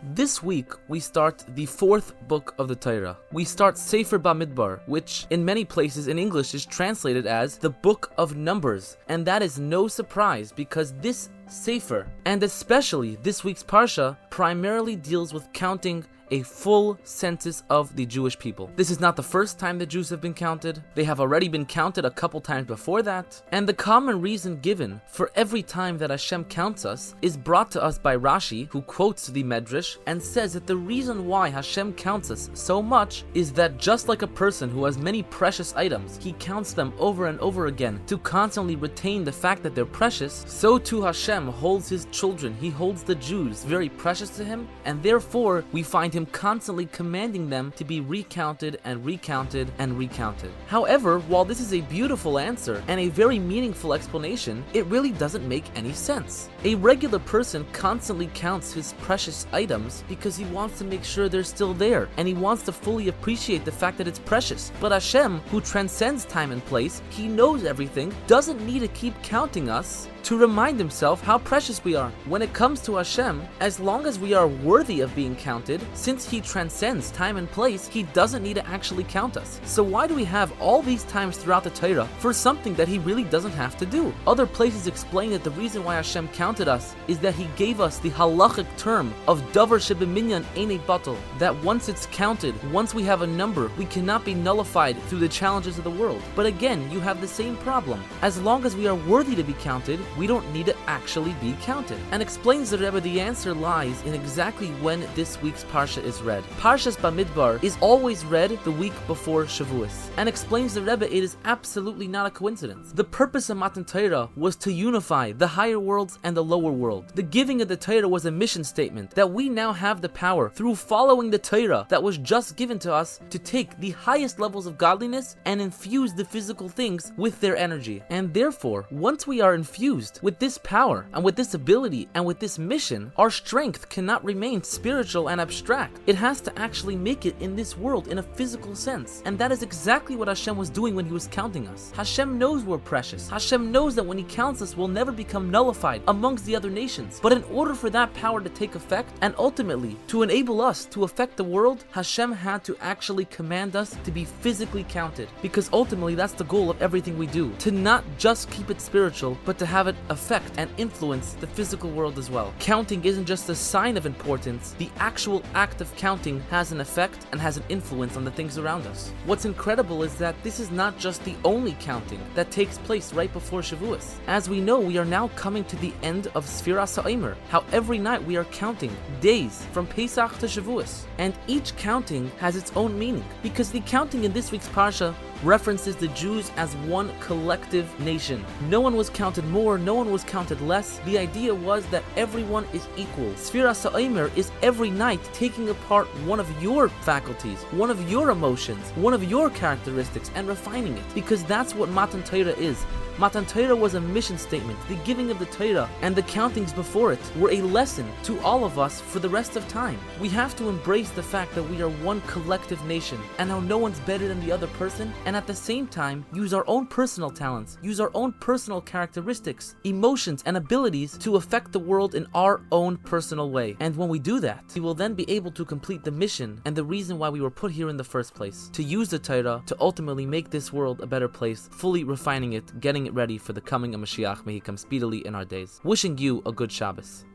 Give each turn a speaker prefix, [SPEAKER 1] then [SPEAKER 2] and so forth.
[SPEAKER 1] This week, we start the fourth book of the Torah. We start Sefer Bamidbar, which in many places in English is translated as the Book of Numbers. And that is no surprise because this Sefer, and especially this week's Parsha, primarily deals with counting a full census of the Jewish people. This is not the first time the Jews have been counted. They have already been counted a couple times before that. And the common reason given for every time that Hashem counts us is brought to us by Rashi, who quotes the Medrash and says that the reason why Hashem counts us so much is that just like a person who has many precious items, he counts them over and over again to constantly retain the fact that they're precious, so too Hashem holds his children, he holds the Jews very precious to him, and therefore we find him constantly commanding them to be recounted and recounted and recounted. However, while this is a beautiful answer and a very meaningful explanation, it really doesn't make any sense. A regular person constantly counts his precious items because he wants to make sure they're still there and he wants to fully appreciate the fact that it's precious. But Hashem, who transcends time and place, he knows everything, doesn't need to keep counting us to remind himself how precious we are. When it comes to Hashem, as long as we are worthy of being counted, since he transcends time and place, he doesn't need to actually count us. So why do we have all these times throughout the Torah for something that he really doesn't have to do? Other places explain that the reason why Hashem counted us is that he gave us the halachic term of davar shebeminyan einei batel, that once it's counted, once we have a number, we cannot be nullified through the challenges of the world. But again, you have the same problem. As long as we are worthy to be counted, we don't need to actually be counted. And explains the Rebbe the answer lies in exactly when this week's Parsha is read. Parshas Bamidbar is always read the week before Shavuos. And explains the Rebbe it is absolutely not a coincidence. The purpose of Matan Torah was to unify the higher worlds and the lower world. The giving of the Torah was a mission statement that we now have the power through following the Torah that was just given to us to take the highest levels of godliness and infuse the physical things with their energy. And therefore, once we are infused with this power and with this ability and with this mission, our strength cannot remain spiritual and abstract. It has to actually make it in this world in a physical sense. And that is exactly what Hashem was doing when he was counting us. Hashem knows we're precious. Hashem knows that when he counts us, we'll never become nullified amongst the other nations. But in order for that power to take effect and ultimately to enable us to affect the world, Hashem had to actually command us to be physically counted. Because ultimately that's the goal of everything we do. To not just keep it spiritual, but to have it affect and influence the physical world as well. Counting isn't just a sign of importance, the actual act of counting has an effect and has an influence on the things around us. What's incredible is that this is not just the only counting that takes place right before Shavuos. As we know, we are now coming to the end of Sfiras HaOmer, how every night we are counting days from Pesach to Shavuos. And each counting has its own meaning, because the counting in this week's Parsha references the Jews as one collective nation. No one was counted more, no one was counted less. The idea was that everyone is equal. Sfiras HaOmer is every night taking apart one of your faculties, one of your emotions, one of your characteristics, and refining it. Because that's what Matan Torah is. Matan Torah was a mission statement. The giving of the Torah and the countings before it were a lesson to all of us for the rest of time. We have to embrace the fact that we are one collective nation and how no one's better than the other person, and at the same time use our own personal talents, use our own personal characteristics, emotions, and abilities to affect the world in our own personal way. And when we do that, we will then be able to complete the mission and the reason why we were put here in the first place, to use the Torah to ultimately make this world a better place, fully refining it, getting it ready for the coming of Mashiach. May he come speedily in our days. Wishing you a good Shabbos.